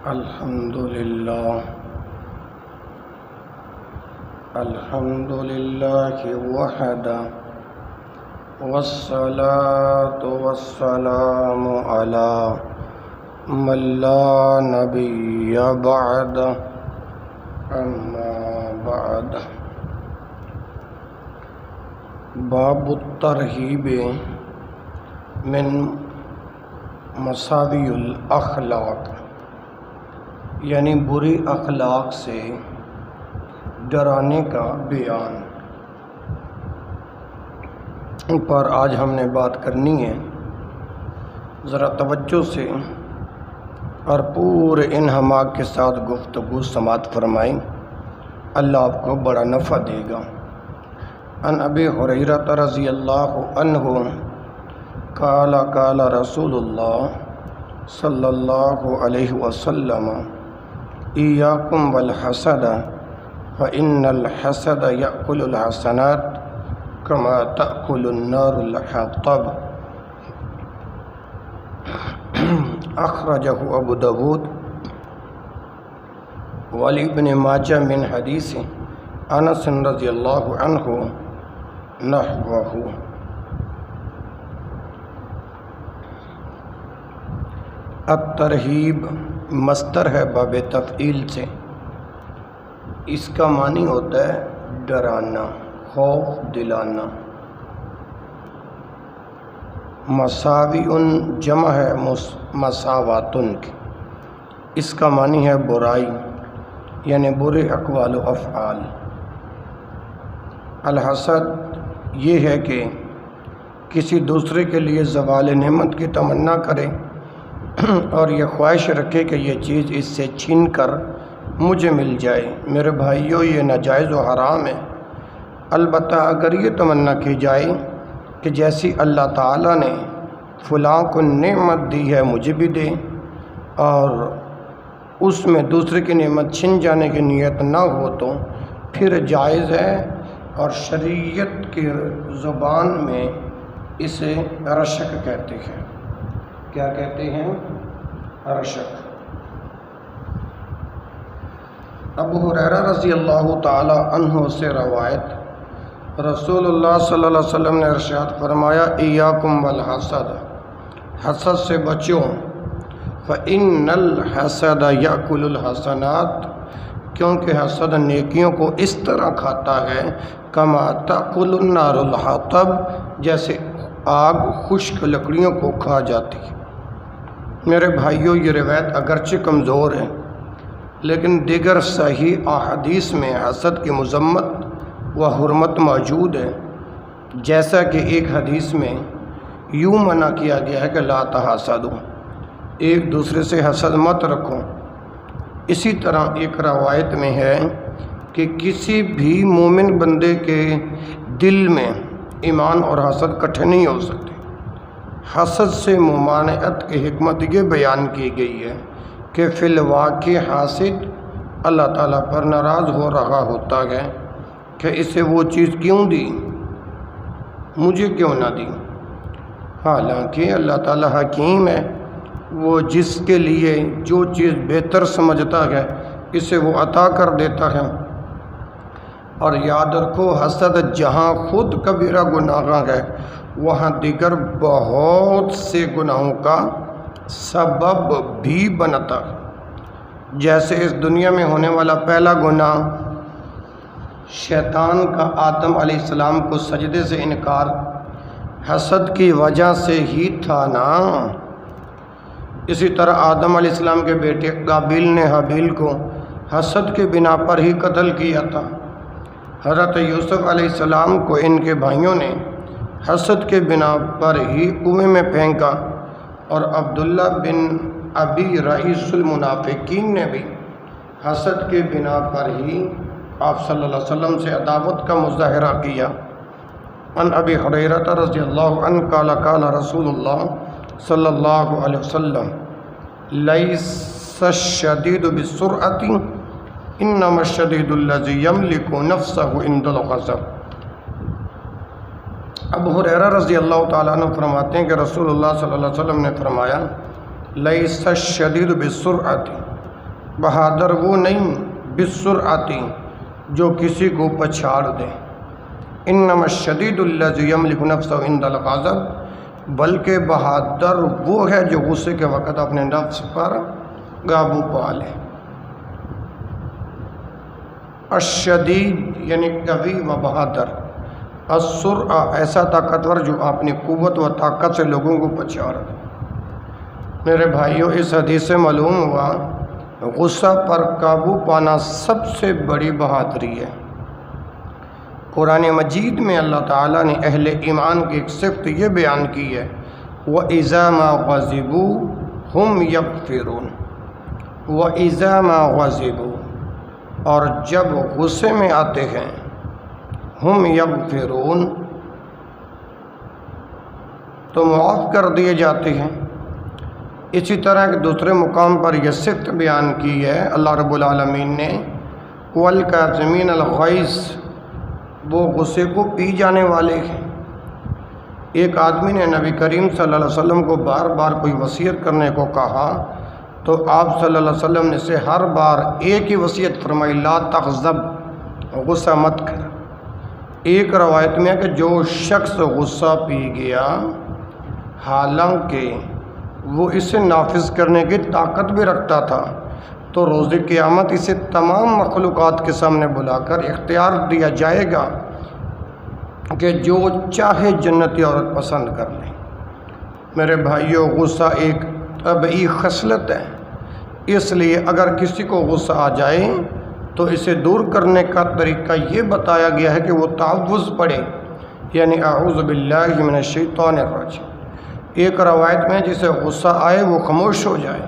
الحمد لله وحده والصلاة والسلام على من لا نبي بعده أما بعد باب الترہیب من مساوی الاخلاق، یعنی بری اخلاق سے ڈرانے کا بیان پر آج ہم نے بات کرنی ہے۔ ذرا توجہ سے اور پورے انہماک کے ساتھ گفتگو سماعت فرمائیں، اللہ آپ کو بڑا نفع دے گا۔ عن ابی ہریرہ رضی اللہ عنہ قال قال رسول اللہ صلی اللہ علیہ وسلم ایاکم والحسد فإن الحسد یأکل الحسنات کما تأکل النار الحطب، اخرجہ ابو داود ولابن ماجہ من حدیث انس رضی اللہ عنہ نحوہ۔ الترہیب مصدر ہے باب تفعیل سے، اس کا معنی ہوتا ہے ڈرانا، خوف دلانا۔ مساوی جمع ہے مساواتن کی، اس کا معنی ہے برائی، یعنی برے اقوال و افعال۔ الحسد یہ ہے کہ کسی دوسرے کے لیے زوال نعمت کی تمنا کرے اور یہ خواہش رکھے کہ یہ چیز اس سے چھین کر مجھے مل جائے۔ میرے بھائیوں، یہ ناجائز و حرام ہے، البتہ اگر یہ تمنا کی جائے کہ جیسی اللہ تعالیٰ نے فلاں کو نعمت دی ہے مجھے بھی دے، اور اس میں دوسرے کی نعمت چھن جانے کی نیت نہ ہو تو پھر جائز ہے، اور شریعت کی زبان میں اسے رشک کہتے ہیں۔ کیا کہتے ہیں؟ رشک۔ ابو ہریرہ رضی اللہ تعالی عنہ سے روایت، رسول اللہ صلی اللہ علیہ وسلم نے ارشاد فرمایا ایاکم والحسد، حسد سے بچو، فإن الحسد یأکل الحسنات، کیونکہ حسد نیکیوں کو اس طرح کھاتا ہے کما تأکل النار الحطب، جیسے آگ خشک لکڑیوں کو کھا جاتی ہے۔ میرے بھائیوں، یہ روایت اگرچہ کمزور ہے لیکن دیگر صحیح احادیث میں حسد کی مذمت و حرمت موجود ہے، جیسا کہ ایک حدیث میں یوں منع کیا گیا ہے کہ لا تحاسدوا، ایک دوسرے سے حسد مت رکھو۔ اسی طرح ایک روایت میں ہے کہ کسی بھی مومن بندے کے دل میں ایمان اور حسد اکٹھے نہیں ہو سکتے۔ حسد سے ممانعت کی حکمت یہ بیان کی گئی ہے کہ فی الواقع حاسد اللہ تعالیٰ پر ناراض ہو رہا ہوتا ہے کہ اسے وہ چیز کیوں دی، مجھے کیوں نہ دی، حالانکہ اللہ تعالیٰ حکیم ہے، وہ جس کے لیے جو چیز بہتر سمجھتا ہے اسے وہ عطا کر دیتا ہے۔ اور یاد رکھو، حسد جہاں خود کبیرہ گناہ ہے وہاں دیگر بہت سے گناہوں کا سبب بھی بنتا ہے۔ جیسے اس دنیا میں ہونے والا پہلا گناہ شیطان کا آدم علیہ السلام کو سجدے سے انکار حسد کی وجہ سے ہی تھا نا۔ اسی طرح آدم علیہ السلام کے بیٹے قابیل نے حابیل کو حسد کے بنا پر ہی قتل کیا تھا۔ حضرت یوسف علیہ السلام کو ان کے بھائیوں نے حسد کے بنا پر ہی کنویں میں پھینکا، اور عبداللہ بن ابی رئیس المنافقین نے بھی حسد کے بنا پر ہی آپ صلی اللہ علیہ وسلم سے عداوت کا مظاہرہ کیا۔ عن ابی ہریرہ رضی اللہ عنہ قال قال رسول اللہ صلی اللہ علیہ وسلم لیس الشدید بالسرعۃ انما الشدید الذی یملک نفسہ عند الغضب۔ ابو ہریرہ رضی اللہ تعالیٰ عنہ فرماتے ہیں کہ رسول اللہ صلی اللہ علیہ وسلم نے فرمایا لیس الشدید بالسرعۃ، بہادر وہ نہیں بالسرعتی جو کسی کو پچھاڑ دے، انما الشدید الذی یملک نفسہ عند الغضب، بلکہ بہادر وہ ہے جو غصے کے وقت اپنے نفس پر قابو پا لے۔ الشدید یعنی قوی و بہادر، السرعہ ایسا طاقتور جو اپنی قوت و طاقت سے لوگوں کو پچھاڑ دے۔ میرے بھائیوں، اس حدیث سے معلوم ہوا غصہ پر قابو پانا سب سے بڑی بہادری ہے۔ قرآن مجید میں اللہ تعالیٰ نے اہل ایمان کی ایک صفت یہ بیان کی ہے، وَإِذَا مَا غَضِبُوا هُمْ يَغْفِرُونَ، وَإِذَا مَا غَضِبُوا، اور جب غصے میں آتے ہیں، ہم یغفرون، تو معاف کر دیے جاتے ہیں۔ اسی طرح ایک دوسرے مقام پر یہ صفت بیان کی ہے اللہ رب العالمین نے، وَالْكَاظِمِينَ الْغَيْظَ، وہ غصے کو پی جانے والے ہیں۔ ایک آدمی نے نبی کریم صلی اللہ علیہ وسلم کو بار بار کوئی وصیت کرنے کو کہا تو آپ صلی اللہ علیہ وسلم نے سے ہر بار ایک ہی وصیت فرمائی، لا تغضب، غصہ مت کر۔ ایک روایت میں ہے کہ جو شخص غصہ پی گیا حالانکہ وہ اسے نافذ کرنے کی طاقت بھی رکھتا تھا تو روز قیامت اسے تمام مخلوقات کے سامنے بلا کر اختیار دیا جائے گا کہ جو چاہے جنتی عورت پسند کر لے۔ میرے بھائیوں، غصہ ایک طبعی خصلت ہے، اس لیے اگر کسی کو غصہ آ جائے تو اسے دور کرنے کا طریقہ یہ بتایا گیا ہے کہ وہ تعوذ پڑھے، یعنی اعوذ باللہ من الشیطان الرجیم۔ ایک روایت میں جسے غصہ آئے وہ خاموش ہو جائے،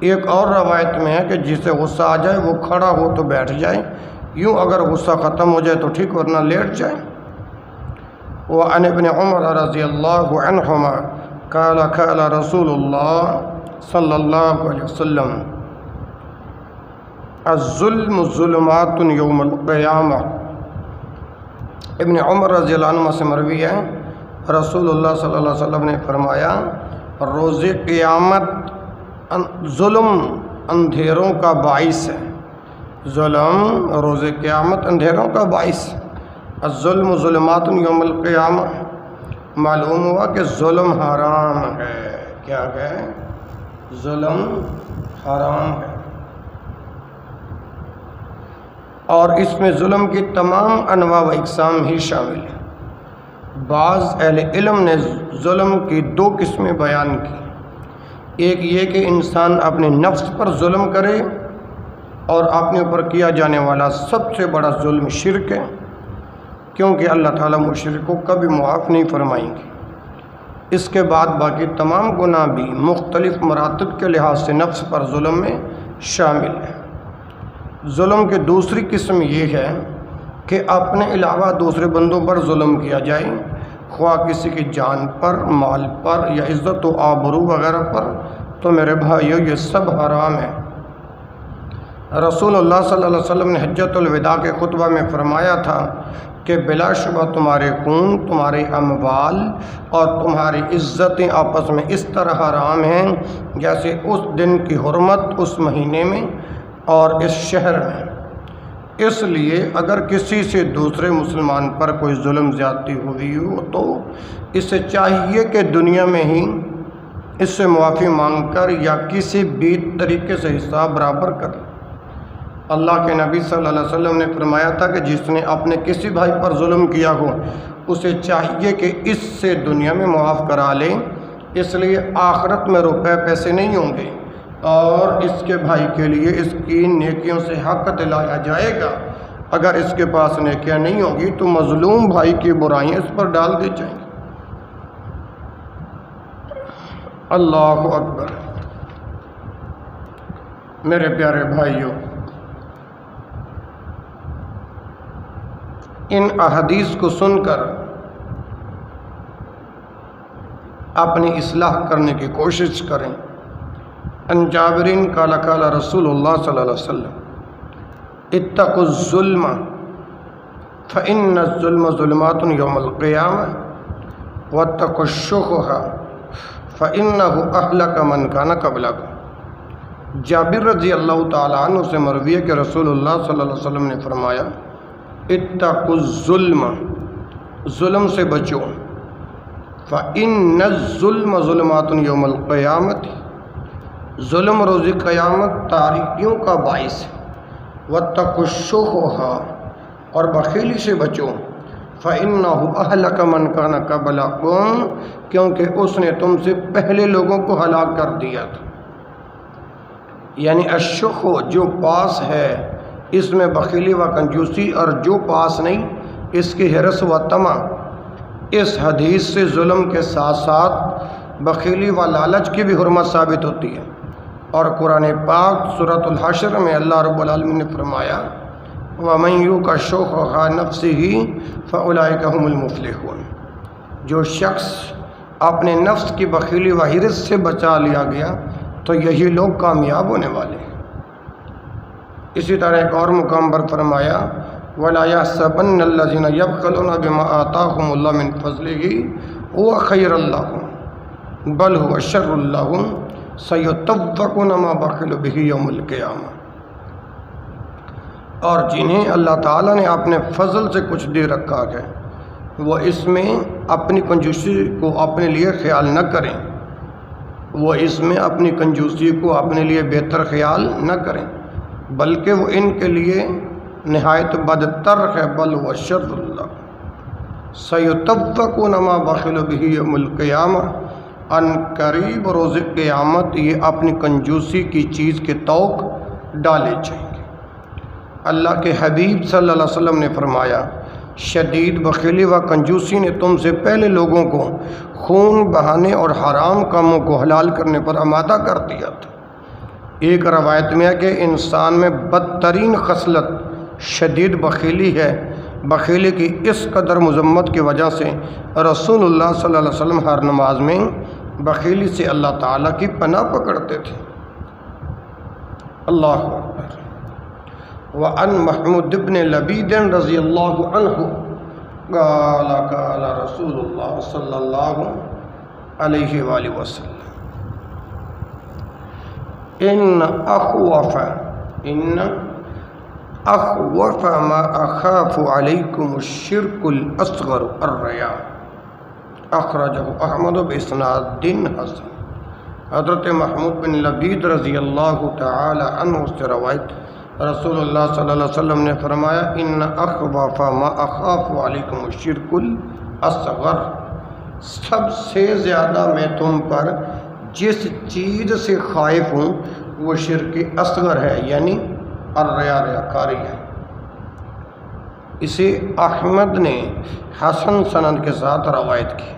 ایک اور روایت میں ہے کہ جسے غصہ آ جائے وہ کھڑا ہو تو بیٹھ جائے، یوں اگر غصہ ختم ہو جائے تو ٹھیک ورنہ لیٹ جائے۔ وعن ابن عمر رضی اللہ عنہما قال قال رسول اللہ صلی اللہ علیہ وسلم الظلم ظلمات یوم القیامہ۔ ابن عمر رضی اللہ عنہ سے مروی ہے، رسول اللہ صلی اللہ علیہ وسلم نے فرمایا روز قیامت ظلم اندھیروں کا باعث ہے، ظلم روز قیامت اندھیروں کا باعث۔ الظلم ظلمات یوم القیامہ، معلوم ہوا کہ ظلم حرام ہے۔ کیا ہے؟ ظلم حرام ہے، اور اس میں ظلم کی تمام انواع و اقسام ہی شامل ہیں۔ بعض اہل علم نے ظلم کی دو قسمیں بیان کی، ایک یہ کہ انسان اپنے نفس پر ظلم کرے، اور اپنے اوپر کیا جانے والا سب سے بڑا ظلم شرک ہے، کیونکہ اللہ تعالیٰ مشرک کو کبھی معاف نہیں فرمائیں گے۔ اس کے بعد باقی تمام گناہ بھی مختلف مراتب کے لحاظ سے نفس پر ظلم میں شامل ہے۔ ظلم کی دوسری قسم یہ ہے کہ اپنے علاوہ دوسرے بندوں پر ظلم کیا جائے، خواہ کسی کی جان پر، مال پر یا عزت و آبرو وغیرہ پر، تو میرے بھائیو یہ سب حرام ہے۔ رسول اللہ صلی اللہ علیہ وسلم نے حجۃ الوداع کے خطبہ میں فرمایا تھا کہ بلا شبہ تمہارے خون، تمہارے اموال اور تمہاری عزتیں آپس میں اس طرح حرام ہیں جیسے اس دن کی حرمت اس مہینے میں اور اس شہر میں۔ اس لیے اگر کسی سے دوسرے مسلمان پر کوئی ظلم زیادتی ہوئی ہو تو اسے چاہیے کہ دنیا میں ہی اس سے معافی مانگ کر یا کسی بھی طریقے سے حساب برابر کر لے۔ اللہ کے نبی صلی اللہ علیہ وسلم نے فرمایا تھا کہ جس نے اپنے کسی بھائی پر ظلم کیا ہو اسے چاہیے کہ اس سے دنیا میں معاف کرا لے، اس لیے آخرت میں روپے پیسے نہیں ہوں گے اور اس کے بھائی کے لیے اس کی نیکیوں سے حق دلایا جائے گا۔ اگر اس کے پاس نیکیاں نہیں ہوں گی تو مظلوم بھائی کی برائیاں اس پر ڈال دی جائیں گی۔ اللہ اکبر۔ میرے پیارے بھائیوں، ان احادیث کو سن کر اپنی اصلاح کرنے کی کوشش کریں۔ ان جابرین قال قال رسول اللہ صلی اللہ علیہ وسلم اتقوا الظلم فإن الظلم ظلمات یوم القیامہ واتقوا الشح فإنہ اہلک من کان قبلکم۔ جابر رضی اللہ تعالیٰ عنہ سے مروی ہے کہ رسول اللہ صلی اللہ علیہ وسلم نے فرمایا اتقوا الظلم، ظلم سے بچو، فإن الظلم ظلمات یوم القیامت، ظلم روز قیامت تاریکیوں کا باعث ہے، واتقوا الشح، اور بخیلی سے بچو، فإنہ اہلک من کان قبلکم، کیونکہ اس نے تم سے پہلے لوگوں کو ہلاک کر دیا تھا۔ یعنی الشح جو پاس ہے اس میں بخیلی و کنجوسی، اور جو پاس نہیں اس کی حرص و طمع۔ اس حدیث سے ظلم کے ساتھ ساتھ بخیلی و لالچ کی بھی حرمت ثابت ہوتی ہے، اور قرآن پاک سورۃ الحشر میں اللہ رب العالمین نے فرمایا وَمَن یُوقَ شُحَّ نَفْسِهِ فَأُولَٰئِکَ هُمُ الْمُفْلِحُونَ، جو شخص اپنے نفس کی بخیلی و حرص سے بچا لیا گیا تو یہی لوگ کامیاب ہونے والے ہیں۔ اسی طرح ایک اور مقام پر فرمایا وَلَا يَحْسَبَنَّ الَّذِينَ يَبْخَلُونَ بِمَا آتَاهُمُ اللَّهُ مِنْ فَضْلِهِ هُوَ خَيْرٌ لَّهُمْ بَلْ هُوَ شَرٌّ لَّهُمْ سَيُطَوَّقُونَ مَا بَخِلُوا بِهِ يَوْمَ الْقِيَامَةِ، اور جنہیں اللہ تعالیٰ نے اپنے فضل سے کچھ دے رکھا ہے وہ اس میں اپنی کنجوسی کو اپنے لیے خیال نہ کریں، وہ اس میں اپنی کنجوسی کو اپنے لیے بہتر خیال نہ کریں، بلکہ وہ ان کے لیے نہایت بدتر ہے، بل وہ شر اللہ سیطوقون ما بخلوا بہ یوم القیامہ، ان قریب روز قیامت یہ اپنی کنجوسی کی چیز کے توق ڈالے جائیں گے۔ اللہ کے حبیب صلی اللہ علیہ وسلم نے فرمایا شدید بخیلی و کنجوسی نے تم سے پہلے لوگوں کو خون بہانے اور حرام کاموں کو حلال کرنے پر آمادہ کر دیا تھا۔ ایک روایت میں ہے کہ انسان میں بدترین خصلت شدید بخیلی ہے۔ بخیلی کی اس قدر مذمت کی وجہ سے رسول اللہ صلی اللہ علیہ وسلم ہر نماز میں بخیلی سے اللہ تعالیٰ کی پناہ پکڑتے تھے۔ اللہ اکبر۔ وعن محمود بن لبید رضی اللہ عنہ قال قال رسول اللہ صلی اللہ علیہ وآلہ وسلم ان اخوف ما اخاف علیکم الشرک الاصغر الریا، اخرجہ احمد باسناد حسن۔ حضرت محمود بن لبید رضی اللہ تعالی عنہ سے روایت رسول اللہ صلی اللہ علیہ وسلم نے فرمایا ان اخوف ما اخاف علیکم الشرک الاصغر، سب سے زیادہ میں تم پر جس چیز سے خائف ہوں وہ شرک اصغر ہے، یعنی الریا، ریاکاری ہے۔ اسے احمد نے حسن سند کے ساتھ روایت کی۔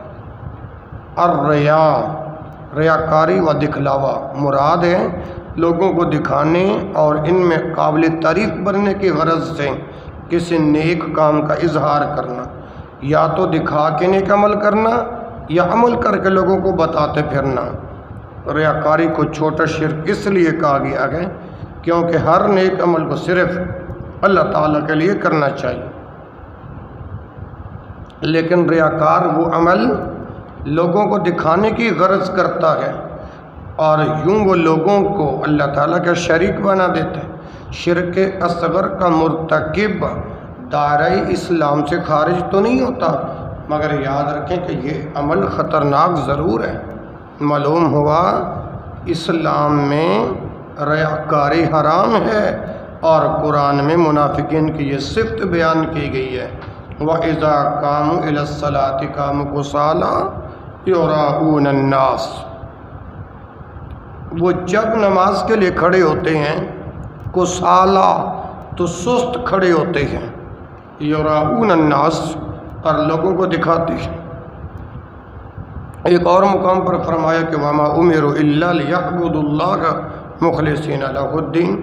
الریا، ریاکاری و دکھلاوا مراد ہے لوگوں کو دکھانے اور ان میں قابل تعریف بننے کی غرض سے کسی نیک کام کا اظہار کرنا، یا تو دکھا کے نیک عمل کرنا یا عمل کر کے لوگوں کو بتاتے پھرنا۔ ریاکاری کو چھوٹا شرک اس لیے کہا گیا ہے کیونکہ ہر نیک عمل کو صرف اللہ تعالیٰ کے لیے کرنا چاہیے، لیکن ریاکار وہ عمل لوگوں کو دکھانے کی غرض کرتا ہے اور یوں وہ لوگوں کو اللہ تعالیٰ کا شریک بنا دیتا ہے۔ شرک اصغر کا مرتکب دائرۂ اسلام سے خارج تو نہیں ہوتا، مگر یاد رکھیں کہ یہ عمل خطرناک ضرور ہے۔ معلوم ہوا اسلام میں ریاکاری حرام ہے، اور قرآن میں منافقین کی یہ صفت بیان کی گئی ہے وَإِذَا قَامُوا إِلَى الصَّلَاةِ قَامُوا كُسَالَىٰ يُرَاءُونَ النَّاسَ، وہ جب نماز کے لیے کھڑے ہوتے ہیں کسالہ تو سست کھڑے ہوتے ہیں، یراؤون الناس اور لوگوں کو دکھاتے ہیں۔ ایک اور مقام پر فرمایا کہ وما امروا الا لیعبدوا اللہ مخلصین لہ الدین،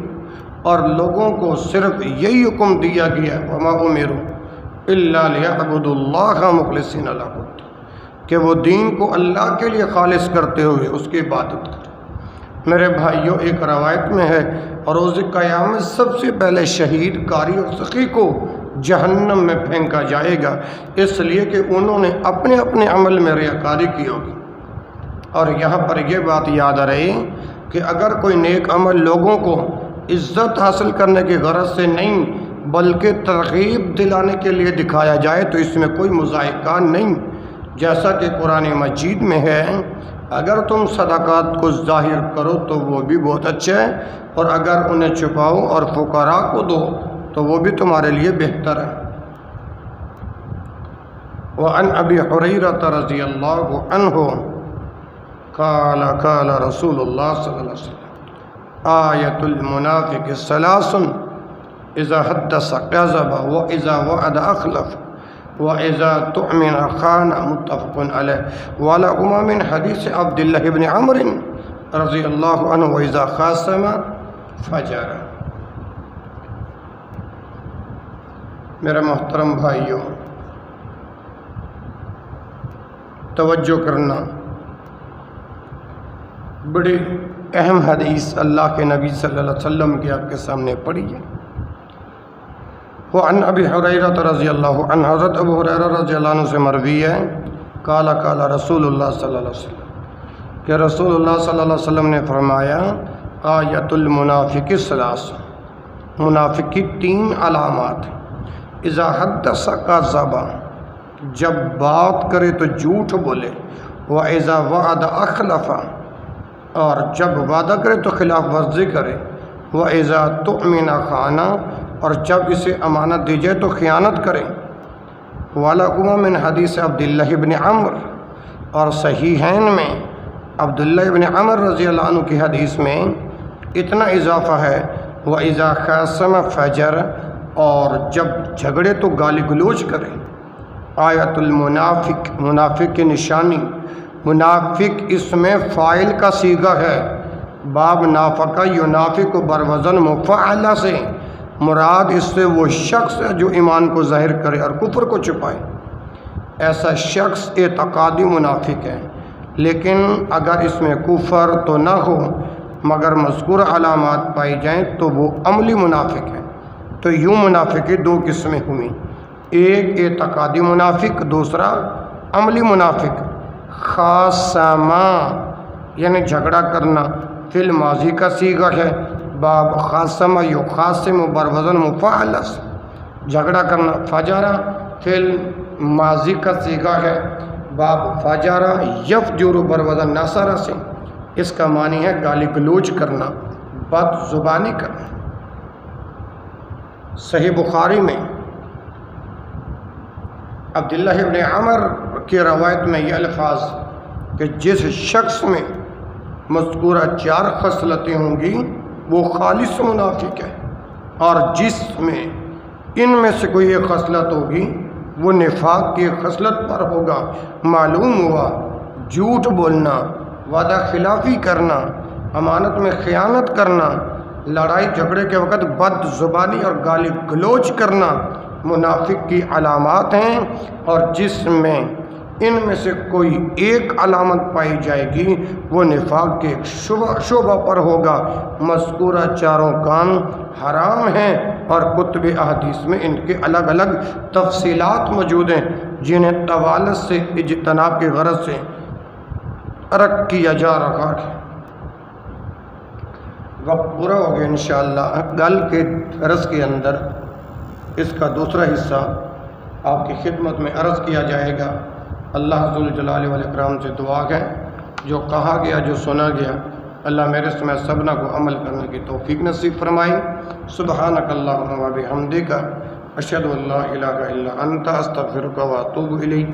اور لوگوں کو صرف یہی حکم دیا گیا وما امروا الا لیعبدوا اللہ مخلصین لہ الدین، کہ وہ دین کو اللہ کے لیے خالص کرتے ہوئے اس کی عبادت کریں۔ میرے بھائیوں، ایک روایت میں ہے روز قیامت سب سے پہلے شہید، قاری اور سخی کو جہنم میں پھینکا جائے گا، اس لیے کہ انہوں نے اپنے اپنے عمل میں ریاکاری کی ہوگی۔ اور یہاں پر یہ بات یاد رہے کہ اگر کوئی نیک عمل لوگوں کو عزت حاصل کرنے کی غرض سے نہیں بلکہ ترغیب دلانے کے لیے دکھایا جائے تو اس میں کوئی مذائقہ نہیں، جیسا کہ قرآن مجید میں ہے اگر تم صدقات کو ظاہر کرو تو وہ بھی بہت اچھا ہے، اور اگر انہیں چھپاؤ اور فقراء کو دو تو وہ بھی تمہارے لیے بہتر ہے۔ وعن ابی ہریرہ رضی اللہ عنہ قال قال رسول اللہ صلی اللہ علیہ وسلم آیت المنافق ثلاث اذا حدث کذب واذا وعد اخلف واذا تؤمن خان، متفق علیہ۔ ولہما من حدیث عبداللہ بن عمرو رضی اللہ عنہ واذا خاصم فجر۔ میرے محترم بھائیوں، توجہ کرنا، بڑی اہم حدیث اللہ کے نبی صلی اللہ علیہ وسلم کی آپ کے سامنے پڑھی ہے۔ وعن ابی ہریرہ رضی اللہ عنہ، حضرت ابو ہریرہ رضی اللہ عنہ سے مروی ہے قال قال رسول اللہ صلی اللہ علیہ وسلم کہ رسول اللہ صلی اللہ علیہ وسلم نے فرمایا آیت المنافق ثلاث، منافق کی 3 علامات ہیں۔ اذا حدث کذب، جب بات کرے تو جھوٹ بولے، واذا وعد اخلف، اور جب وعدہ کرے تو خلاف ورزی کرے، واذا تؤمن خان، اور جب اسے امانت دی جائے تو خیانت کرے۔ ولہما من حدیث عبداللہ بن عمرو، اور صحیحین میں عبداللہ بن عمرو رضی اللہ عنہ کی حدیث میں اتنا اضافہ ہے وَإِذَا خَاصَمَ فَجَرَ، اور جب جھگڑے تو گالی گلوچ کرے۔ آیت المنافق، منافق کی نشانی، منافق اس میں فاعل کا صیغہ ہے، باب نافقہ ینافق بروزن مفعلہ سے مراد اس سے وہ شخص ہے جو ایمان کو ظاہر کرے اور کفر کو چھپائے، ایسا شخص اعتقادی منافق ہے، لیکن اگر اس میں کفر تو نہ ہو مگر مذکور علامات پائی جائیں تو وہ عملی منافق ہے۔ تو یوں منافقی 2 قسمیں ہوئیں، ایک اعتقادی منافق، دوسرا عملی منافق۔ خاصما یعنی جھگڑا کرنا فی الماضی کا صیغہ ہے، باب خاصما یخاصم بروزن مفعلہ سے جھگڑا کرنا۔ فجرا فی الماضی کا صیغہ ہے، باب فجرا یفجر بروزن نصر سے، اس کا معنی ہے گالی گلوچ کرنا، بد زبانی کرنا۔ صحیح بخاری میں عبداللہ ابن عمر کی روایت میں یہ الفاظ کہ جس شخص میں مذکورہ 4 خصلتیں ہوں گی وہ خالص منافق ہے، اور جس میں ان میں سے کوئی ایک خصلت ہوگی وہ نفاق کی خصلت پر ہوگا۔ معلوم ہوا جھوٹ بولنا، وعدہ خلافی کرنا، امانت میں خیانت کرنا، لڑائی جھگڑے کے وقت بد زبانی اور گالی گلوچ کرنا منافق کی علامات ہیں، اور جس میں ان میں سے کوئی ایک علامت پائی جائے گی وہ نفاق کے ایک شعبہ پر ہوگا۔ مذکورہ 4 کام حرام ہیں، اور کتب احادیث میں ان کے الگ الگ تفصیلات موجود ہیں جنہیں طوالت سے اجتناب کی غرض سے عرض کیا جا رہا ہے۔ وقت پورا ہو گیا، انشاءاللہ کل کے درس کے اندر اس کا دوسرا حصہ آپ کی خدمت میں عرض کیا جائے گا۔ اللہ ذو الجلال والاکرام سے دعا ہے جو کہا گیا، جو سنا گیا، اللہ میرے سمیت سبنا کو عمل کرنے کی توفیق نصیب فرمائی۔ سبحانک اللہم و بحمدک، اشہد ان لا الہ الا انت، استغفرک و اتوب الیک،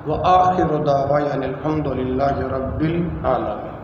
وآخر دعوانا الحمد للہ رب العالمین۔